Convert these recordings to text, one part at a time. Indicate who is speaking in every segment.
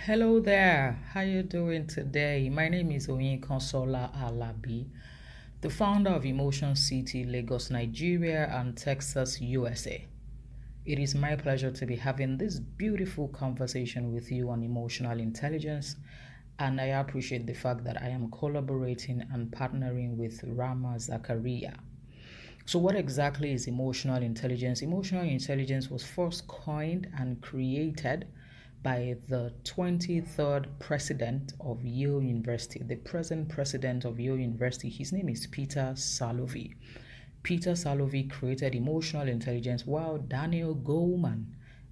Speaker 1: Hello there. How you doing today? My name is Oyinkansola Alabi, the founder of Emotion City, Lagos, Nigeria, and Texas, USA. It is my pleasure to be having this beautiful conversation with you on emotional intelligence, and I appreciate the fact that I am collaborating and partnering with Rama Zakaria. So, what exactly is emotional intelligence? Emotional intelligence was first coined and created by the 23rd president of Yale University, the present president of Yale University. His name is Peter Salovey. Peter Salovey created emotional intelligence while Daniel Goleman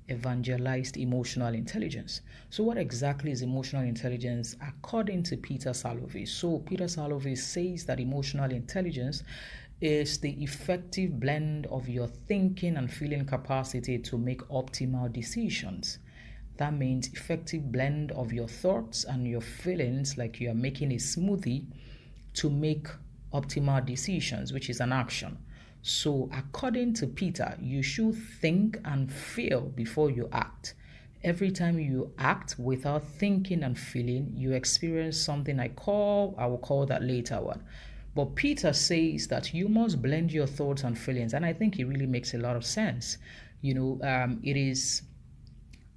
Speaker 1: evangelized emotional intelligence. So, what exactly is emotional intelligence according to Peter Salovey? So, Peter Salovey says that emotional intelligence is the effective blend of your thinking and feeling capacity to make optimal decisions. That means effective blend of your thoughts and your feelings, like you are making a smoothie, to make optimal decisions, which is an action. So, according to Peter, you should think and feel before you act. Every time you act without thinking and feeling, you experience something I will call that later one. But Peter says that you must blend your thoughts and feelings, and I think it really makes a lot of sense. It is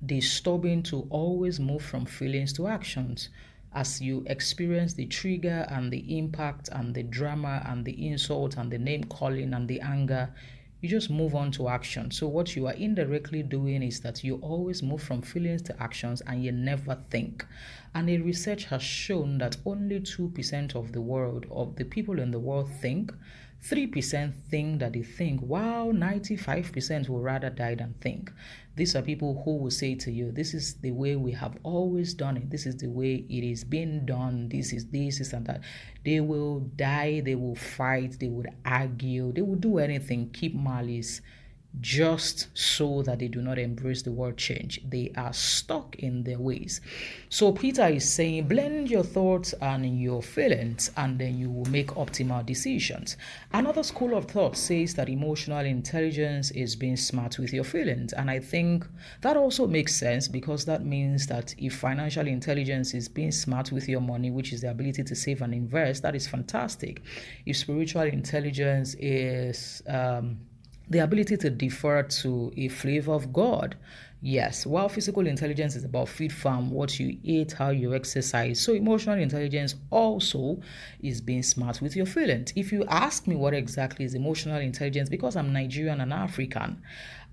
Speaker 1: disturbing to always move from feelings to actions as you experience the trigger and the impact and the drama and the insult and the name calling and the anger. You just move on to action. So what you are indirectly doing is that you always move from feelings to actions and you never think. And a research has shown that only 2% of the people in the world think. 3% think that they think, while 95% will rather die than think. These are people who will say to you, this is the way we have always done it. This is the way it is being done. This is and that. They will die, they will fight, they would argue, they will do anything, keep malice, just so that they do not embrace the word change. They are stuck in their ways. So Peter is saying, blend your thoughts and your feelings, and then you will make optimal decisions. Another school of thought says that emotional intelligence is being smart with your feelings. And I think that also makes sense, because that means that if financial intelligence is being smart with your money, which is the ability to save and invest, that is fantastic. If spiritual intelligence is the ability to defer to a flavor of God. Yes, while physical intelligence is about feed, farm, what you eat, how you exercise, so emotional intelligence also is being smart with your feelings. If you ask me what exactly is emotional intelligence, because I'm Nigerian and African,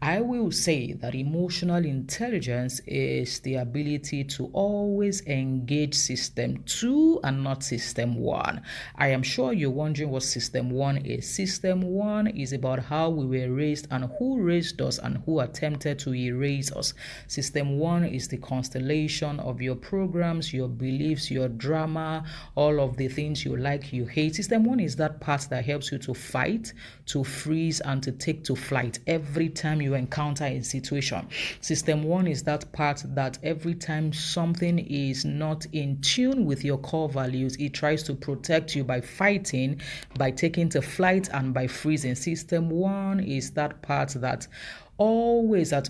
Speaker 1: I will say that emotional intelligence is the ability to always engage system 2 and not system 1. I am sure you're wondering what system 1 is. System 1 is about how we were raised and who raised us and who attempted to erase us. System 1 is the constellation of your programs, your beliefs, your drama, all of the things you like, you hate. System 1 is that part that helps you to fight, to freeze, and to take to flight every time you encounter a situation. System 1 is that part that every time something is not in tune with your core values, it tries to protect you by fighting, by taking to flight, and by freezing. System 1 is that part that always at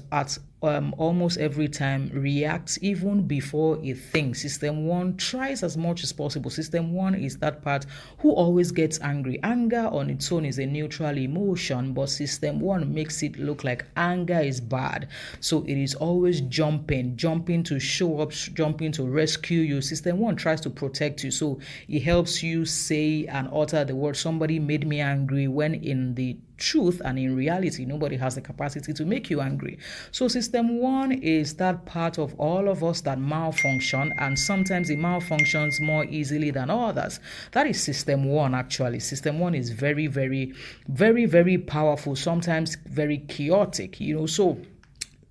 Speaker 1: almost every time reacts even before it thinks. System 1 tries as much as possible. System 1 is that part who always gets angry. Anger on its own is a neutral emotion, but system 1 makes it look like anger is bad. So it is always jumping to show up, jumping to rescue you. System 1 tries to protect you. So it helps you say and utter the word, somebody made me angry, when in the truth and in reality, nobody has the capacity to make you angry. So system 1 is that part of all of us that malfunction, and sometimes it malfunctions more easily than others. That is system 1 actually. System 1 is very, very, very, very powerful, sometimes very chaotic, so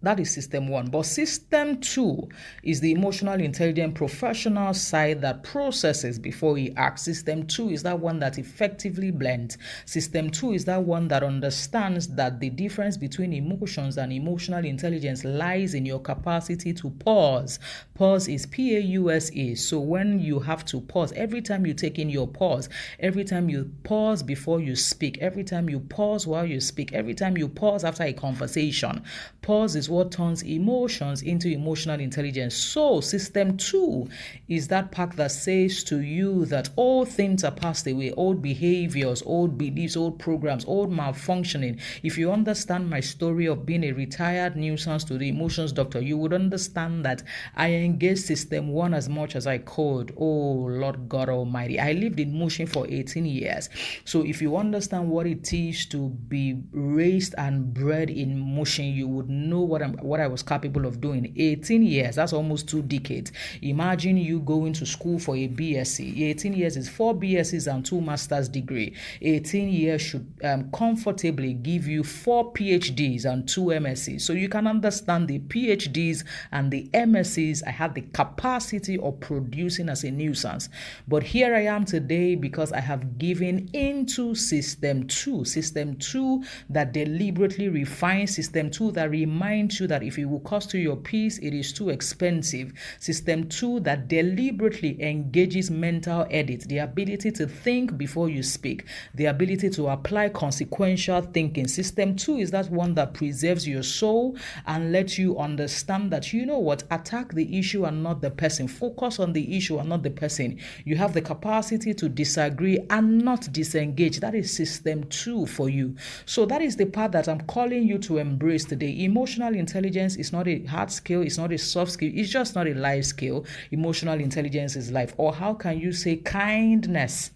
Speaker 1: that is system 1. But system 2 is the emotional intelligent professional side that processes before he acts. System 2 is that one that effectively blends. System 2 is that one that understands that the difference between emotions and emotional intelligence lies in your capacity to pause. Pause is P-A-U-S-E. So when you have to pause, every time you take in your pause, every time you pause before you speak, every time you pause while you speak, every time you pause after a conversation, pause is what turns emotions into emotional intelligence. So, system 2 is that part that says to you that all things are passed away, old behaviors, old beliefs, old programs, old malfunctioning. If you understand my story of being a retired nuisance to the emotions doctor, you would understand that I engaged system 1 as much as I could. Oh, Lord God Almighty. I lived in motion for 18 years. So if you understand what it is to be raised and bred in motion, you would know what I was capable of doing. 18 years, that's almost 2 decades. Imagine you going to school for a BSc. 18 years is 4 BScs and 2 master's degree. 18 years should comfortably give you 4 PhDs and 2 MScs. So you can understand the PhDs and the MScs I had the capacity of producing as a nuisance. But here I am today because I have given into system 2. System 2 that deliberately refines, system 2 that reminds you that if it will cost you your peace, it is too expensive. System 2 that deliberately engages mental edit, the ability to think before you speak, the ability to apply consequential thinking. System 2 is that one that preserves your soul and lets you understand that, you know what, attack the issue and not the person. Focus on the issue and not the person. You have the capacity to disagree and not disengage. That is system 2 for you. So that is the part that I'm calling you to embrace today. Emotional intelligence is not a hard skill. It's not a soft skill. It's just not a life skill. Emotional intelligence is life. Or how can you say kindness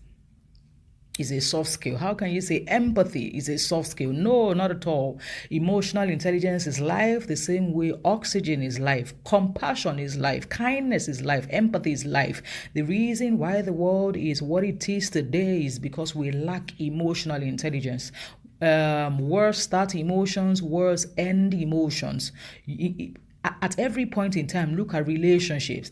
Speaker 1: is a soft skill? How can you say empathy is a soft skill? No, not at all. Emotional intelligence is life the same way oxygen is life, compassion is life, kindness is life, empathy is life. The reason why the world is what it is today is because we lack emotional intelligence. Wars start emotions, wars end emotions. At every point in time, look at relationships.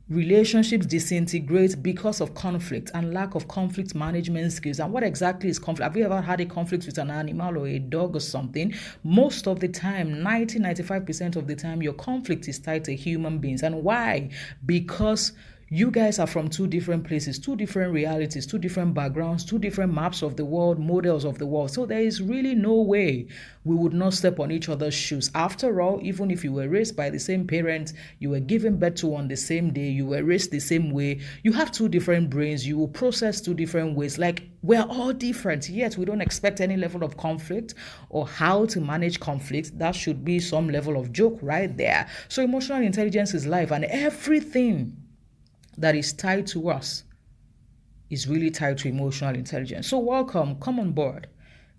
Speaker 1: Relationships disintegrate because of conflict and lack of conflict management skills. And what exactly is conflict? Have you ever had a conflict with an animal or a dog or something? Most of the time, 95% of the time, your conflict is tied to human beings. And why? Because you guys are from 2 different places, 2 different realities, 2 different backgrounds, 2 different maps of the world, models of the world. So there is really no way we would not step on each other's shoes. After all, even if you were raised by the same parents, you were given birth to on the same day, you were raised the same way, you have 2 different brains, you will process 2 different ways. Like, we're all different, yet we don't expect any level of conflict or how to manage conflict. That should be some level of joke right there. So emotional intelligence is life, and everything that is tied to us is really tied to emotional intelligence. So welcome, come on board.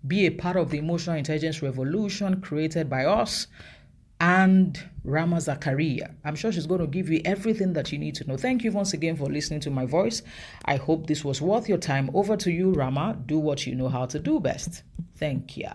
Speaker 1: Be a part of the emotional intelligence revolution created by us and Rama Zakaria. I'm sure she's going to give you everything that you need to know. Thank you once again for listening to my voice. I hope this was worth your time. Over to you, Rama. Do what you know how to do best. Thank you.